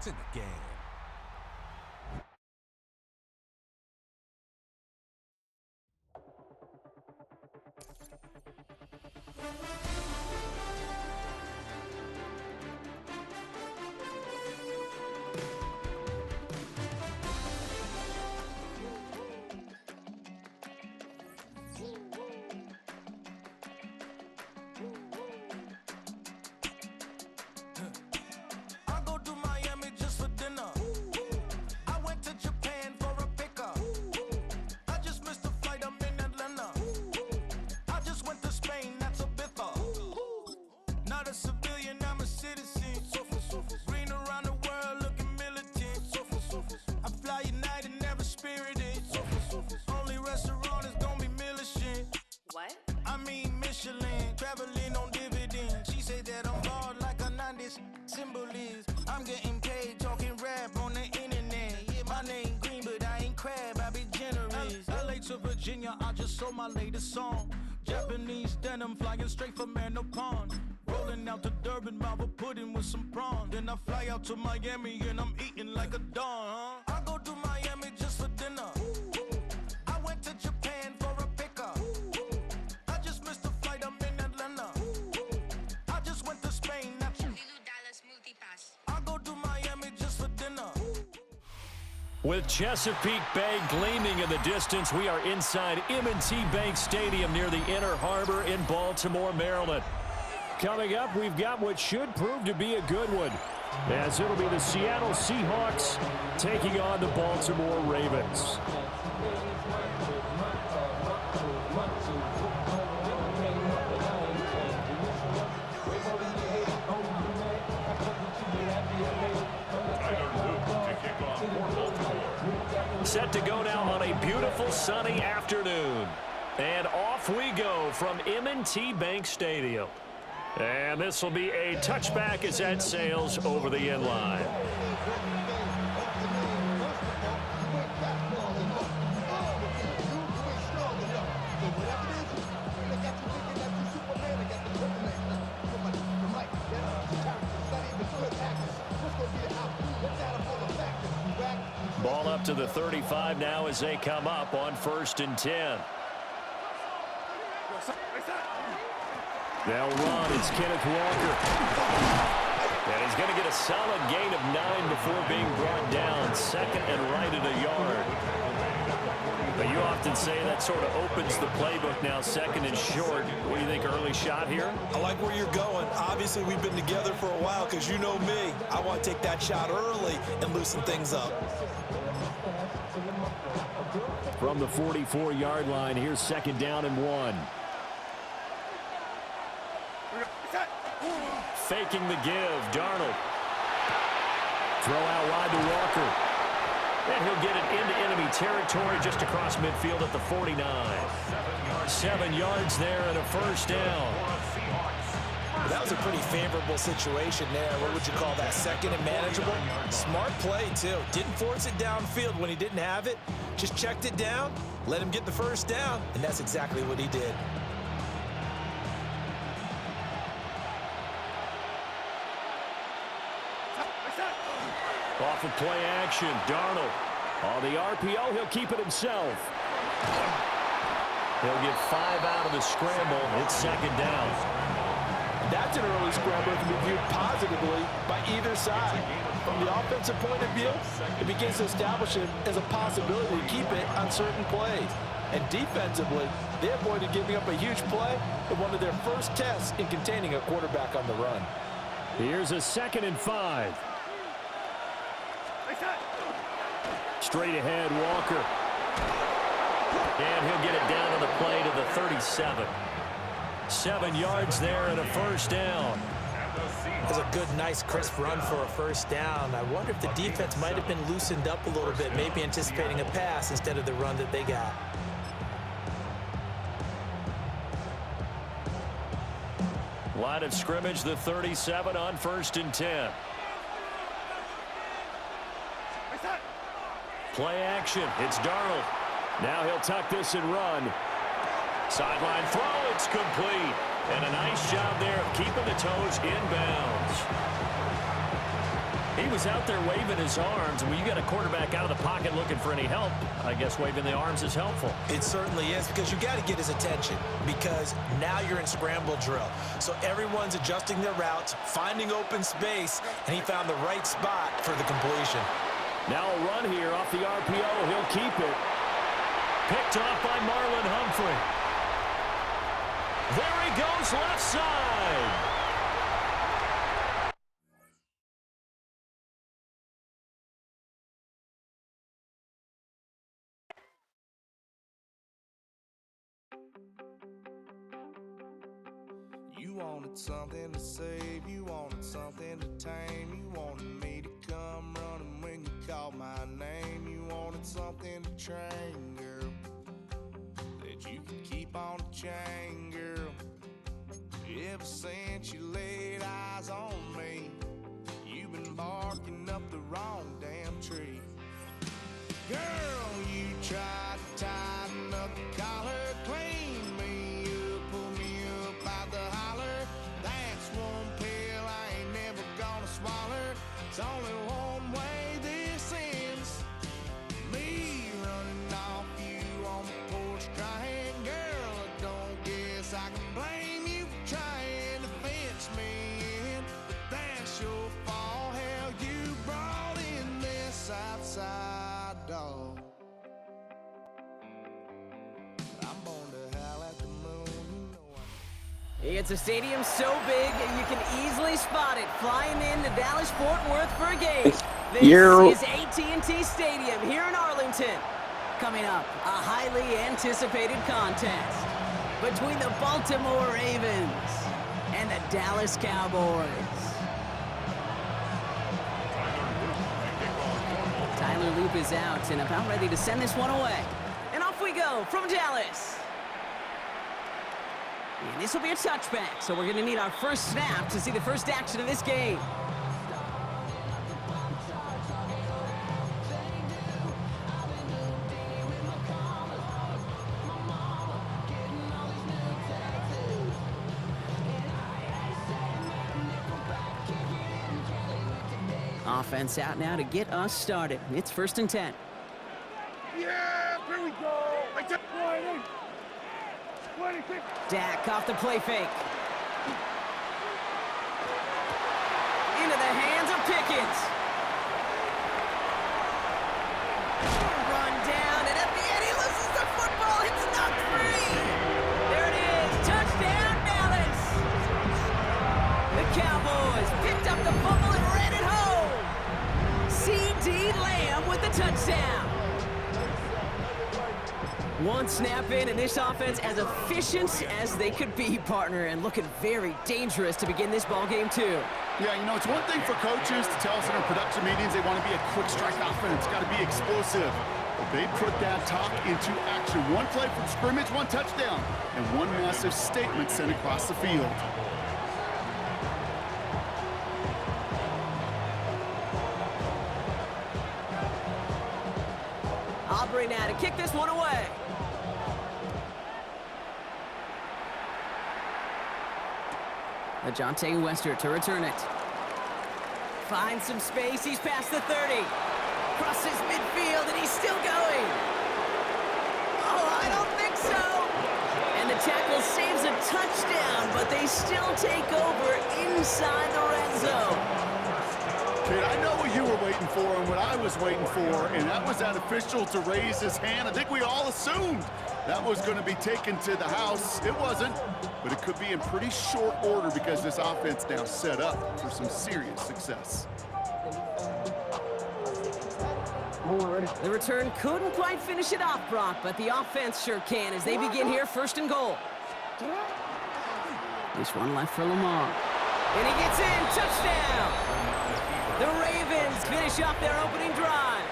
in the game. I just sold my latest song. Japanese denim flying straight from Manopon. Rolling out to Durban, Malva pudding with some prawns. Then I fly out to Miami and I'm eating like a don, I go to Miami just for dinner. I went to Japan for a pickup. I just missed the flight, I'm in Atlanta. I just went to Spain, that's I go to Miami just for dinner. With Chesapeake Bay gleaming in the distance, we are inside M&T Bank Stadium near the Inner Harbor in Baltimore, Maryland. Coming up, we've got what should prove to be a good one, as it'll be the Seattle Seahawks taking on the Baltimore Ravens. Set to go now on a beautiful sunny afternoon. And off we go from M&T Bank Stadium. And this will be a touchback as that sails over the end line. Ball up to the 35 now as they come up on 1st and 10. They'll run. It's Kenneth Walker. And he's going to get a solid gain of 9 before being brought down. 2nd and right at a yard. But you often say that sort of opens the playbook now, 2nd and short. What do you think, early shot here? I like where you're going. Obviously, we've been together for a while because you know me. I want to take that shot early and loosen things up. From the 44-yard line, here's 2nd down and 1. Faking the give, Darnold. Throw out wide to Walker. And he'll get it into enemy territory just across midfield at the 49. 7 yards there and a 1st down. That was a pretty favorable situation there. What would you call that? 2nd and manageable? Smart play, too. Didn't force it downfield when he didn't have it. Just checked it down, let him get the 1st down, and that's exactly what he did. Off of play action, Darnold. On the RPO, he'll keep it himself. He'll get 5 out of the scramble. It's 2nd down. That's an early scramble that can be viewed positively by either side. From the offensive point of view, it begins to establish it as a possibility to keep it on certain plays. And defensively, they avoided giving up a huge play in one of their first tests in containing a quarterback on the run. Here's a 2nd and 5. Straight ahead, Walker. And he'll get it down on the play to the 37. 7 yards there and a 1st down. It was a good, nice, crisp run for a 1st down. I wonder if the defense might have been loosened up a little bit, maybe anticipating a pass instead of the run that they got. Line of scrimmage, the 37 on 1st and 10. Play action. It's Darnold. Now he'll tuck this and run. Sideline throw. It's complete. And a nice job there of keeping the toes in bounds. He was out there waving his arms. When you got a quarterback out of the pocket looking for any help, I guess waving the arms is helpful. It certainly is, because you got to get his attention, because now you're in scramble drill. So everyone's adjusting their routes, finding open space, and he found the right spot for the completion. Now a run here off the RPO. He'll keep it. Picked off by Marlon Humphrey. There he goes left side. You wanted something to save, you wanted something to tame, you wanted me to come running when you called my name, you wanted something to train, girl, that you could keep on the chain, girl. Ever since you laid eyes on me, you've been barking up the wrong damn tree. Girl, you tried to tighten up the collar, clean me up, pull me up out the holler. That's one pill I ain't never gonna swallow. It's only one way this ends. Me running off you on the porch crying. Girl, I don't guess I can blame you for trying to fence me in. But that's your fault, hell, you brought in this outside dog. I'm born to howl at the moon, you know It's a stadium so big you can easily spot it flying into Dallas-Fort Worth for a game. This is AT&T Stadium here in Arlington. Coming up, a highly anticipated contest between the Baltimore Ravens and the Dallas Cowboys. Tyler Loop is out and about ready to send this one away. And off we go from Dallas. And this will be a touchback, so we're going to need our first snap to see the first action of this game. Offense out now to get us started. It's 1st and 10. Yeah, here we go. Dak off the play fake. Into the hands of Pickens. Run down, and at the end he loses the football. It's knocked free. There it is. Touchdown, Dallas. The Cowboys picked up the fumble and ran it home. C.D. Lamb with the touchdown. One snap in, and this offense as efficient as they could be, partner, and looking very dangerous to begin this ball game too. Yeah, you know, it's one thing for coaches to tell us in our production meetings they want to be a quick strike offense, got to be explosive. But they put that talk into action. One play from scrimmage, one touchdown, and one massive statement sent across the field. Aubrey now to kick this one away. Ajante Wester to return it. Finds some space. He's past the 30. Crosses midfield, and he's still going. Oh, I don't think so. And the tackle saves a touchdown, but they still take over inside the red zone. Kid, I know what you were waiting for and what I was waiting for, and that was that official to raise his hand. I think we all assumed that was going to be taken to the house. It wasn't, but it could be in pretty short order because this offense now set up for some serious success. The return couldn't quite finish it off, Brock, but the offense sure can as they begin here 1st and goal. This one left for Lamar. And he gets in, touchdown! The Ravens finish off their opening drive.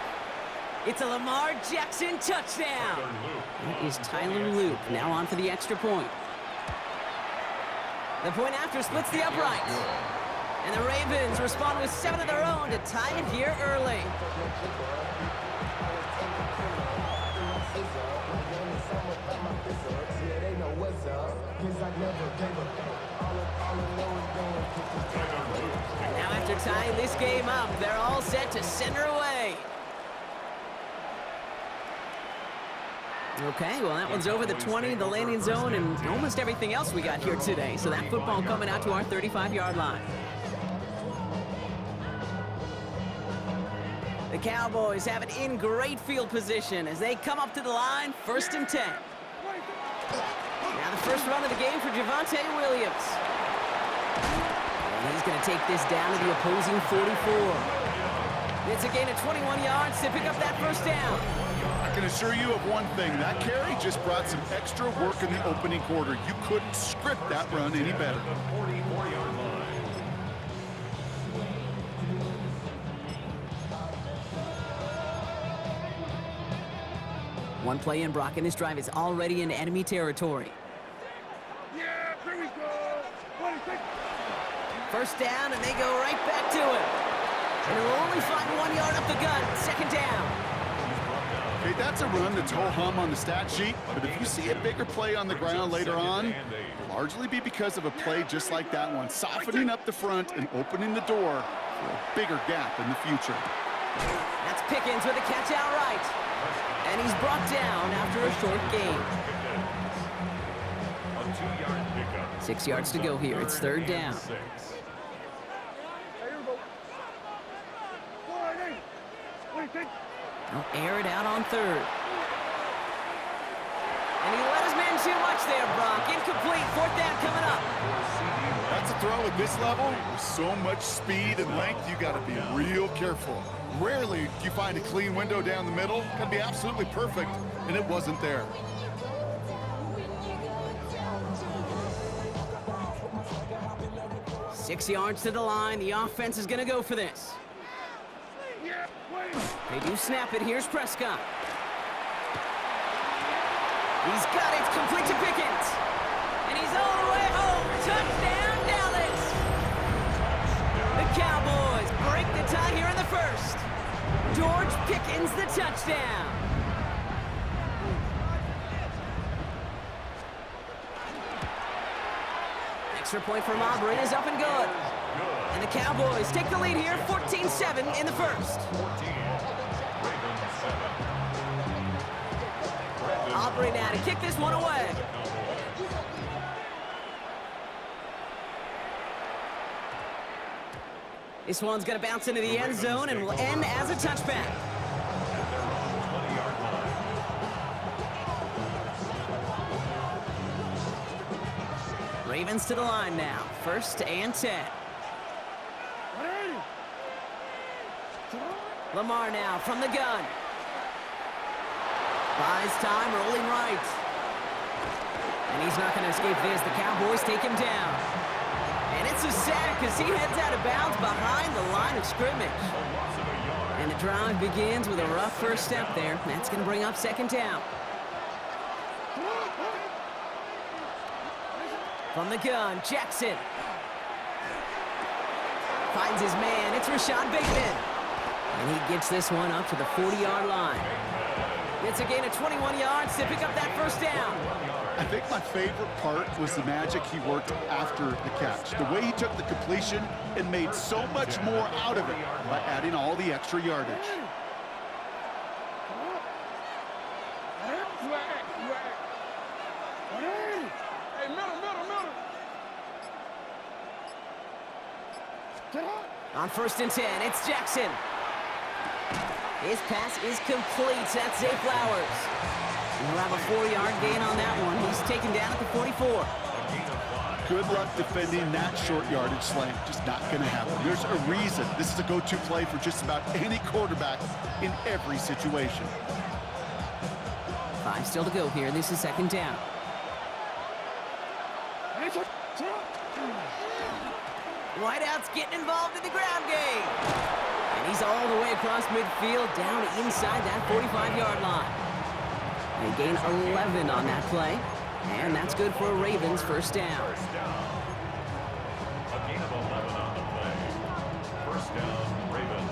It's a Lamar Jackson touchdown. That is Tyler Loop now on for the extra point. The point after splits the uprights. And the Ravens respond with 7 of their own to tie it here early. Now after they're tying this game up. They're all set to center away. Okay, well, that one's over the 20, the landing zone, and almost everything else we got here today. So that football coming out to our 35-yard line. The Cowboys have it in great field position as they come up to the line, 1st and 10. Now the first run of the game for Javonte Williams. And he's going to take this down to the opposing 44. It's a gain of 21 yards to pick up that first down. I can assure you of one thing. That carry just brought some extra work in the opening quarter. You couldn't script that run any better. One play in, Brock, and this drive is already in enemy territory. Yeah, here we go. 26. First down, and they go right back to it. And he'll only find 1 yard up the gut. 2nd down. Okay, that's a run that's ho-hum on the stat sheet, but if you see a bigger play on the ground later on, it'll largely be because of a play just like that one, softening up the front and opening the door for a bigger gap in the future. That's Pickens with a catch outright. And he's brought down after a short gain. 6 yards to go here. It's 3rd down. They'll air it out on 3rd. And he let his man too much there, Brock. Incomplete. 4th down coming up. That's a throw at this level. With so much speed and length, you got to be real careful. Rarely do you find a clean window down the middle. Can be absolutely perfect, and it wasn't there. Six yards to the line. The offense is going to go for this. They do snap it. Here's Prescott. He's got it. It's complete to Pickens. And he's all the way home. Touchdown, Dallas. The Cowboys break the tie here in the 1st. George Pickens, the touchdown. Extra point from Auburn is up and good. And the Cowboys take the lead here, 14-7 in the 1st. Aubrey now to kick this one away. This one's going to bounce into the end zone and will end as a touchback. Ravens to the line now. 1st and 10. Lamar now from the gun. Buys time, rolling right. And he's not going to escape this. The Cowboys take him down. And it's a sack as he heads out of bounds behind the line of scrimmage. And the drive begins with a rough first step there. That's going to bring up 2nd down. From the gun, Jackson. Finds his man. It's Rashad Bateman. And he gets this one up to the 40-yard line. It's a gain of 21 yards to pick up that first down. I think my favorite part was the magic he worked after the catch. The way he took the completion and made so much more out of it by adding all the extra yardage. On 1st and 10, it's Jackson. His pass is complete. That's Zay Flowers. And he'll have a 4-yard gain on that one. He's taken down at the 44. Good luck defending that short yardage slant. Just not going to happen. There's a reason this is a go-to play for just about any quarterback in every situation. 5 still to go here. This is 2nd down. Whiteout's getting involved in the ground game. And he's all the way across midfield, down inside that 45-yard line. They gain 11 on that play. And that's good for a Ravens 1st down. A gain of 11 on the play. 1st down, Ravens.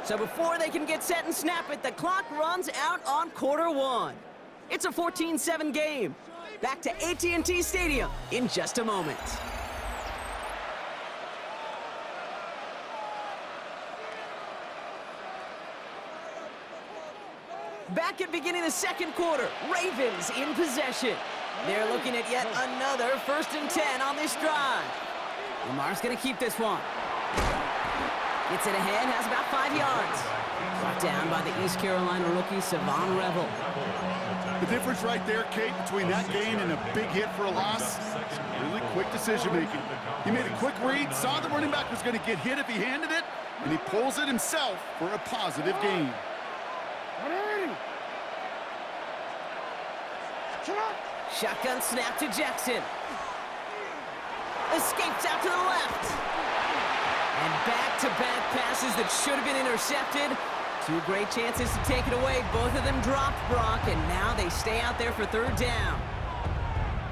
So before they can get set and snap it, the clock runs out on quarter 1. It's a 14-7 game. Back to AT&T Stadium in just a moment. Back at beginning of the second quarter, Ravens in possession. They're looking at yet another 1st and 10 on this drive. Lamar's going to keep this one. Gets it ahead, has about 5 yards. Brought down by the East Carolina rookie, Savon Revel. The difference right there, Kate, between that gain and a big hit for a loss, really quick decision-making. He made a quick read, saw the running back was going to get hit if he handed it, and he pulls it himself for a positive gain. Shotgun snap to Jackson. Escapes out to the left. And back-to-back passes that should have been intercepted. 2 great chances to take it away. Both of them dropped, Brock, and now they stay out there for 3rd down.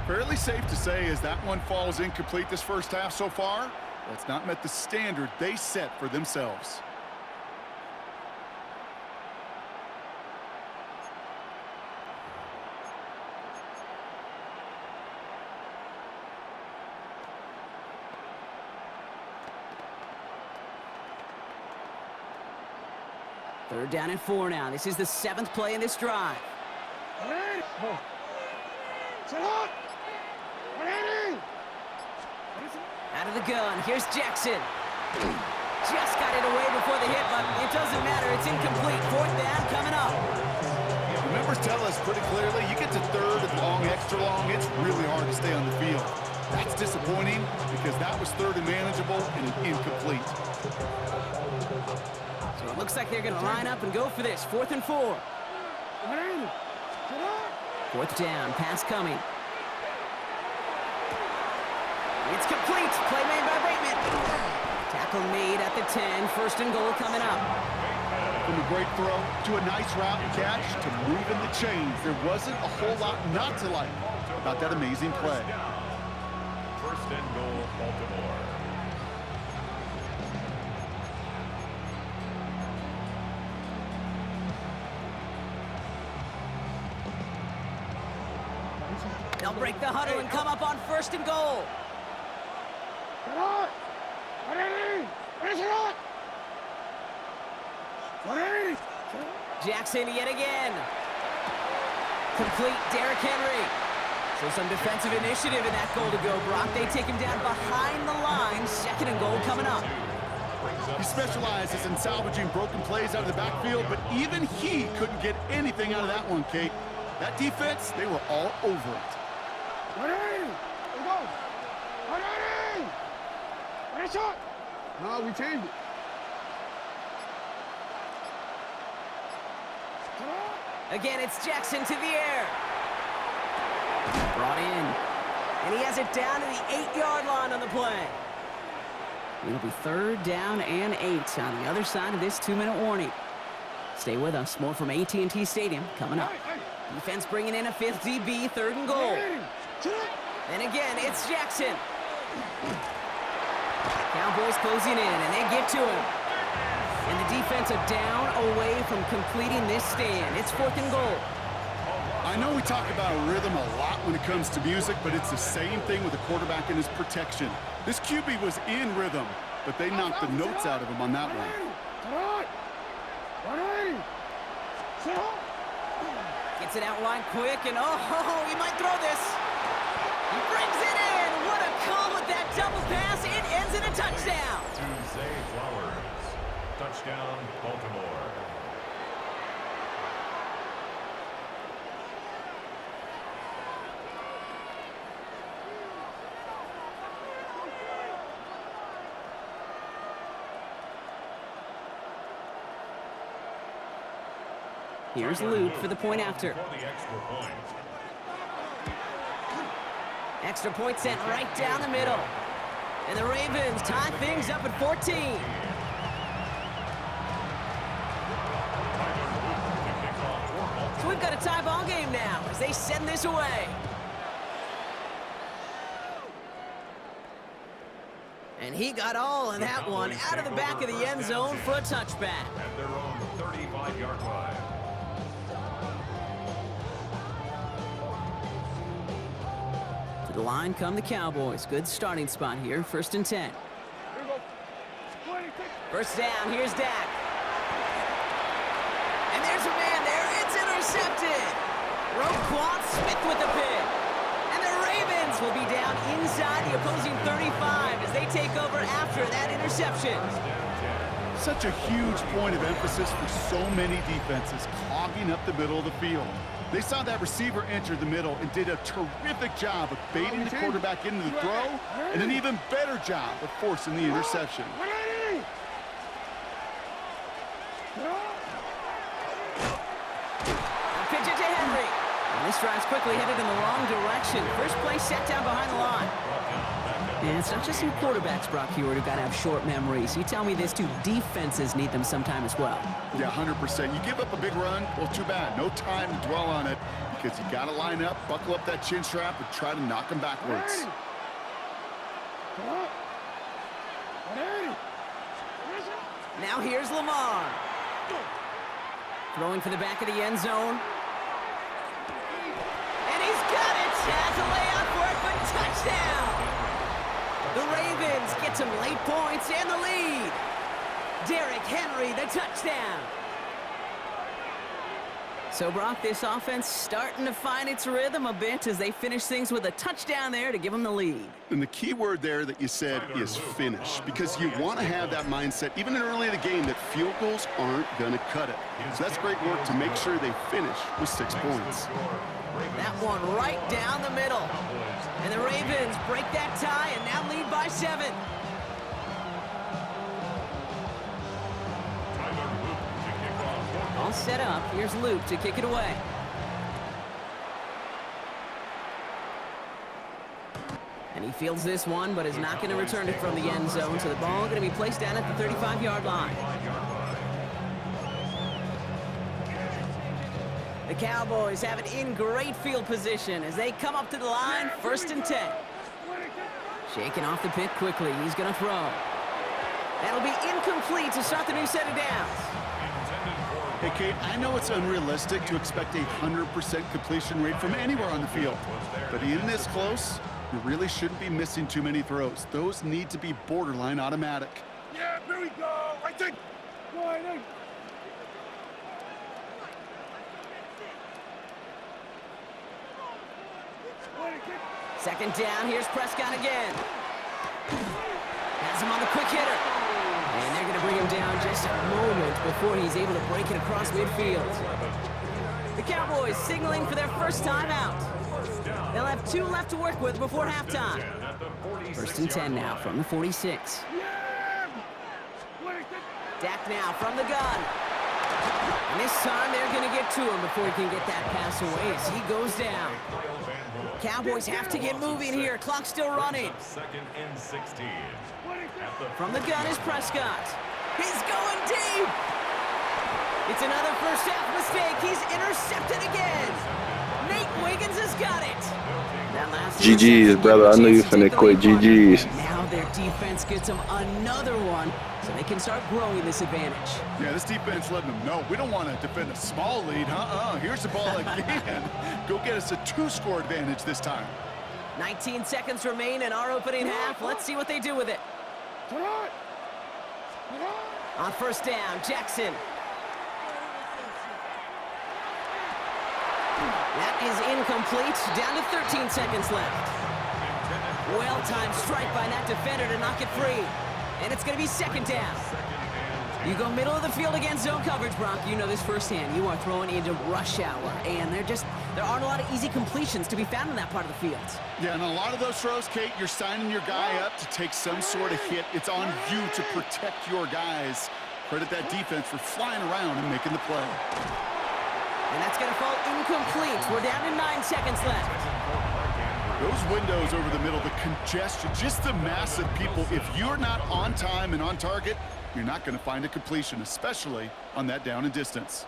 Fairly safe to say as that one falls incomplete this first half so far, that's not met the standard they set for themselves. Third down and 4 now. This is the 7th play in this drive. Out of the gun. Here's Jackson. Just got it away before the hit, but it doesn't matter. It's incomplete. 4th down coming up. The numbers tell us pretty clearly, you get to 3rd and long, extra long, it's really hard to stay on the field. That's disappointing because that was 3rd and manageable and an incomplete. So it looks like they're going to line up and go for this. 4th and 4. 4th down. Pass coming. It's complete. Play made by Bateman. Tackle made at the 10. 1st and goal coming up. From a great throw to a nice route and catch to moving the chains. There wasn't a whole lot not to like about that amazing play. 1st and goal, Baltimore. They'll break the huddle and come up on 1st and goal. Jackson yet again. Complete. Derrick Henry. So some defensive initiative in that goal to go, Brock. They take him down behind the line. 2nd and goal coming up. He specializes in salvaging broken plays out of the backfield, but even he couldn't get anything out of that one, Kate. That defense, they were all over it. No, we changed it. Again, it's Jackson to the air. Brought in. And he has it down to the 8-yard line on the play. It'll be 3rd down and 8 on the other side of this 2-minute warning. Stay with us. More from AT&T Stadium coming up. Defense bringing in a 5th DB, 3rd and goal. And again, it's Jackson. Cowboys closing in, and they get to him. And the defense are down away from completing this stand. It's 4th and goal. I know we talk about rhythm a lot when it comes to music, but it's the same thing with the quarterback and his protection. This QB was in rhythm, but they knocked the notes out of him on that one. Gets it out wide quick, and oh, he might throw this. He brings it in. What a call with that double pass. It ends in a touchdown. To Zay Flowers. Touchdown, Baltimore. Here's Luke for the point after. For the extra point. Extra point sent right down the middle. And the Ravens tie things up at 14. So we've got a tie ball game now as they send this away. And he got all in that one out of the back of the end zone for a touchback. At their own 35-yard line. The line come the Cowboys. Good starting spot here. 1st and 10. First down. Here's Dak. And there's a man there. It's intercepted. Roquan Smith with the pick. And the Ravens will be down inside the opposing 35 as they take over after that interception. Such a huge point of emphasis for so many defenses, clogging up the middle of the field. They saw that receiver enter the middle and did a terrific job of baiting the quarterback into the throw, and an even better job of forcing the interception. Pitch it to Henry. And this drive's quickly headed in the wrong direction. First play set down behind the line. And it's not just some quarterbacks, Brock Hewitt, who've got to have short memories. You tell me this too, defenses need them sometime as well. Yeah, 100%. You give up a big run, well, too bad. No time to dwell on it because you got to line up, buckle up that chin strap, and try to knock them backwards. Now here's Lamar. Throwing for the back of the end zone. And he's got it. Has a layout for it, but touchdown. The Ravens get some late points and the lead. Derrick Henry, the touchdown. So, Brock, this offense starting to find its rhythm a bit as they finish things with a touchdown there to give them the lead. And the key word there that you said is finish, because you want to have that mindset, even early in the game, that field goals aren't going to cut it. So that's great work to make sure they finish with 6 points. That one right down the middle. And the Ravens break that tie and now lead by 7. All set up. Here's Luke to kick it away. And he fields this one, but is not going to return it from the end zone. So the ball going to be placed down at the 35-yard line. The Cowboys have it in great field position as they come up to the line, 1st and 10. Shaking off the pick quickly. He's going to throw. That'll be incomplete to start the new set of downs. Hey, Kate, I know it's unrealistic to expect a 100% completion rate from anywhere on the field. But in this close, you really shouldn't be missing too many throws. Those need to be borderline automatic. Yeah, here we go. Right there. Wide in. Second down, here's Prescott again. Has him on the quick hitter. And they're going to bring him down just a moment before he's able to break it across midfield. The Cowboys signaling for their first timeout. They'll have 2 left to work with before halftime. 1st and 10 now from the 46. Dak now from the gun. And this time they're going to get to him before he can get that pass away as he goes down. Cowboys have to get moving here. Clock still running. 2nd and 16. From the gun is Prescott. He's going deep. It's another first half mistake. He's intercepted again. Nate Wiggins has got it. That last GG's, brother. I knew you finna quit. GG's. Now their defense gets them another one, so they can start growing this advantage. Yeah, this defense letting them know we don't want to defend a small lead. Here's the ball again. Go get us a 2-score advantage this time. 19 seconds remain in our opening half. Let's see what they do with it. On first down, Jackson. That is incomplete. Down to 13 seconds left. Well-timed strike by that defender to knock it free. And it's going to be 2nd down. You go middle of the field against zone coverage, Brock. You know this firsthand. You are throwing into rush hour, and there aren't a lot of easy completions to be found in that part of the field. Yeah, and a lot of those throws, Kate, you're signing your guy up to take some sort of hit. It's on you to protect your guys. Credit that defense for flying around and making the play. And that's going to fall incomplete. We're down to 9 seconds left. Those windows over the middle, the congestion, just the mass of people. If you're not on time and on target, you're not going to find a completion, especially on that down and distance.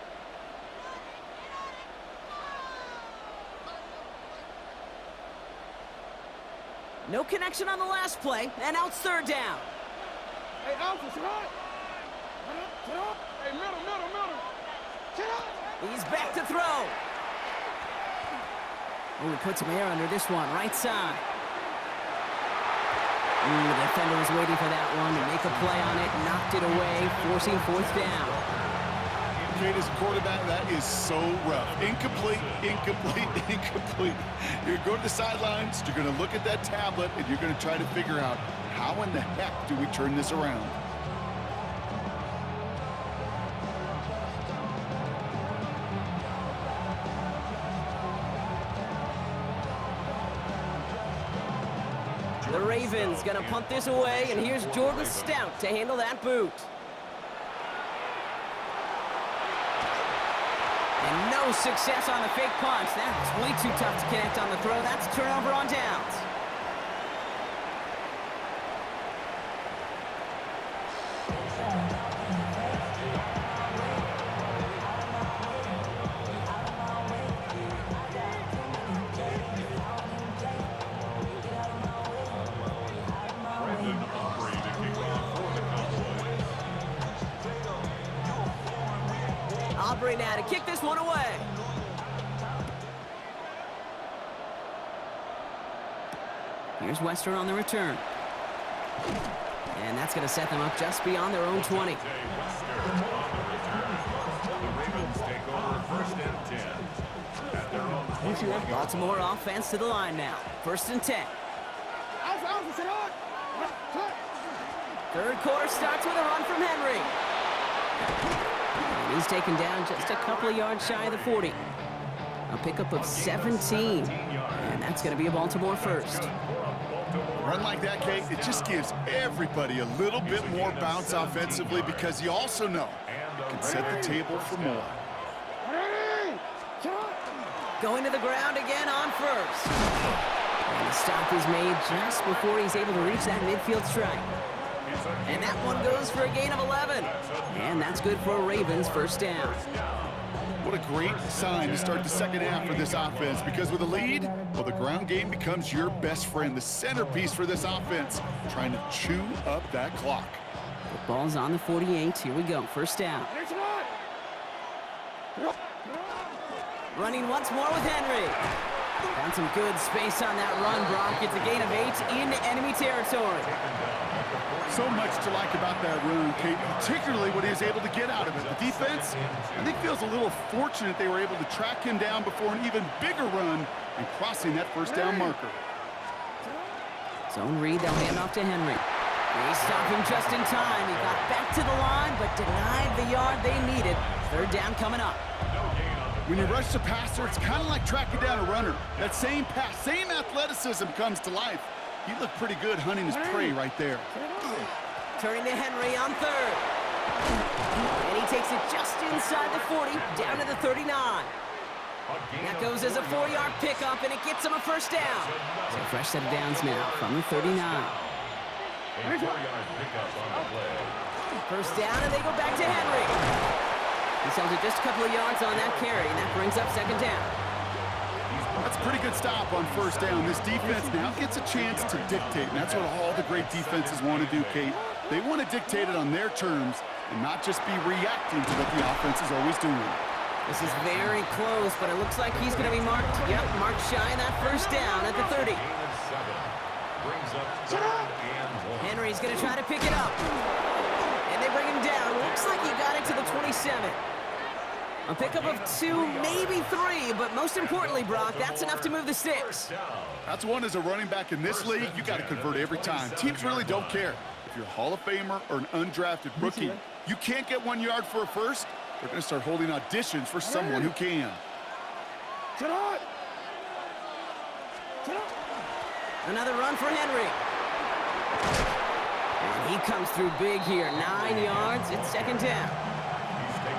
No connection on the last play, and now it's 3rd down. Hey, Alpha, sit up. Sit up. Hey, middle. Sit up. He's back to throw. Oh, he put some air under this one, right side. The defender was waiting for that one to make a play on it, knocked it away, forcing fourth down. Kate, as a quarterback, that is so rough. Incomplete, incomplete, incomplete. You're going to go to the sidelines, you're going to look at that tablet, and you're going to try to figure out how in the heck do we turn this around. The Ravens going to punt this away, and here's Jordan Stout to handle that boot. And no success on the fake punt. That's way too tough to connect on the throw. That's a turnover on downs. Aubrey now to kick this one away. Here's Western on the return. And that's going to set them up just beyond their own 20. Baltimore offense to the line now. 1st and 10. Third quarter starts with a run from Henry. And he's taken down just a couple of yards shy of the 40. A pickup of 17. And that's going to be a Baltimore first. A run like that, Kate, it just gives everybody a little bit more bounce offensively because you also know you can set the table for more. Going to the ground again on first. And the stop is made just before he's able to reach that midfield strike. And that one goes for a gain of 11. And that's good for a Ravens first down. What a great sign to start the second half for this offense, because with a lead, well, the ground game becomes your best friend, the centerpiece for this offense, trying to chew up that clock. The ball's on the 48. Here we go. First down. Running once more with Henry. Found some good space on that run, Brock. It's a gain of 8 in enemy territory. So much to like about that run, Kate, particularly what he was able to get out of it. The defense, I think, feels a little fortunate they were able to track him down before an even bigger run and crossing that first down marker. Zone read, they'll hand off to Henry. They stop him just in time. He got back to the line, but denied the yard they needed. Third down coming up. When you rush the passer, it's kind of like tracking down a runner. That same pass, same athleticism comes to life. He looked pretty good hunting his prey right there. Turning to Henry on third. And he takes it just inside the 40, down to the 39. That goes as a 4-yard pickup, and it gets him a first down. So fresh set of downs now from the 39. First down, and they go back to Henry. He's held it just a couple of yards on that carry, and that brings up second down. That's a pretty good stop on first down. This defense now gets a chance to dictate, and that's what all the great defenses want to do, Kate. They want to dictate it on their terms and not just be reacting to what the offense is always doing. This is very close, but it looks like he's going to be marked. Yep, marked shy of that first down at the 30. Henry's going to try to pick it up. And they bring him down. Looks like he got it to the 27. A pickup of 2, maybe 3, but most importantly, Brock, that's enough to move the sticks. That's one as a running back in this league, you got to convert every time. Teams really don't care. If you're a Hall of Famer or an undrafted rookie, you can't get 1 yard for a first, they're going to start holding auditions for someone who can. Another run for Henry. And he comes through big here. 9 yards, it's second down.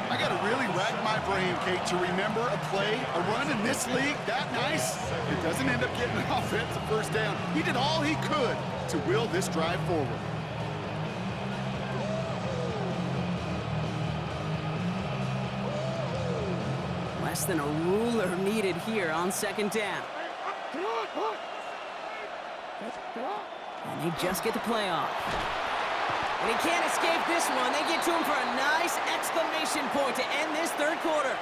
I got to really rack my brain, Kate, to remember a play, a run in this league that nice. It doesn't end up getting an offensive first down. He did all he could to will this drive forward. Less than a ruler needed here on second down. And they just get the play off. And he can't escape this one. They get to him for a nice exclamation point to end this third quarter.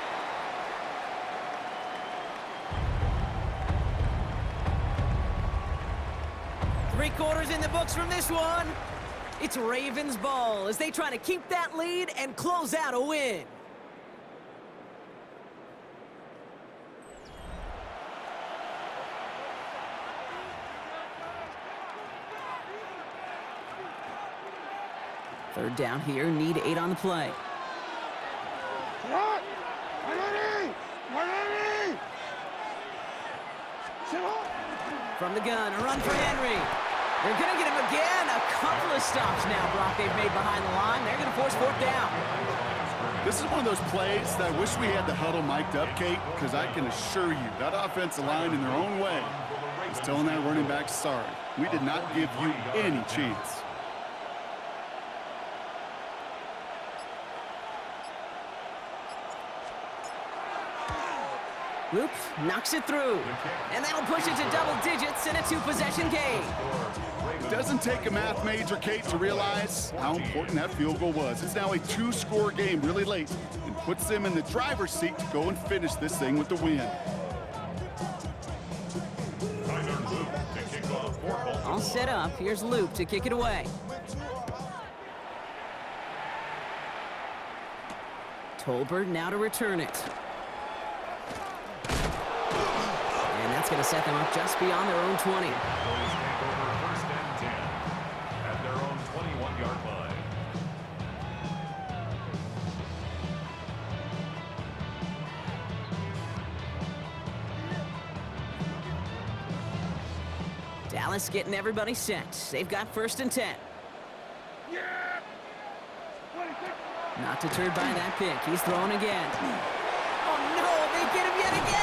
3 quarters in the books from this one. It's Ravens ball as they try to keep that lead and close out a win. Third down here, need 8 on the play. From the gun, a run for Henry. They're going to get him again. A couple of stops now, Brock, they've made behind the line. They're going to force 4th down. This is one of those plays that I wish we had the huddle mic'd up, Kate, because I can assure you that offensive line in their own way is telling that running back, sorry, we did not give you any chance. Loop knocks it through, and that'll push it to double digits in a 2-possession game. It doesn't take a math major, Kate, to realize how important that field goal was. It's now a 2-score game really late and puts them in the driver's seat to go and finish this thing with the win. All set up. Here's Loop to kick it away. Tolbert now to return it. And that's going to set them up just beyond their own 20. First and 10 at their own 21-yard line. Dallas getting everybody set. They've got 1st and 10. Not deterred by that pick. He's throwing again. Oh, no, they get him yet again.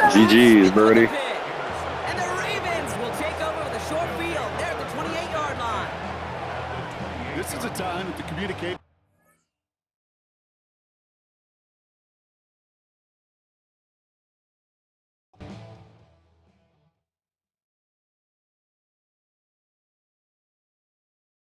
GG's, Birdie. And the Ravens will take over with a short field. They're at the 28-yard line. This is a time to communicate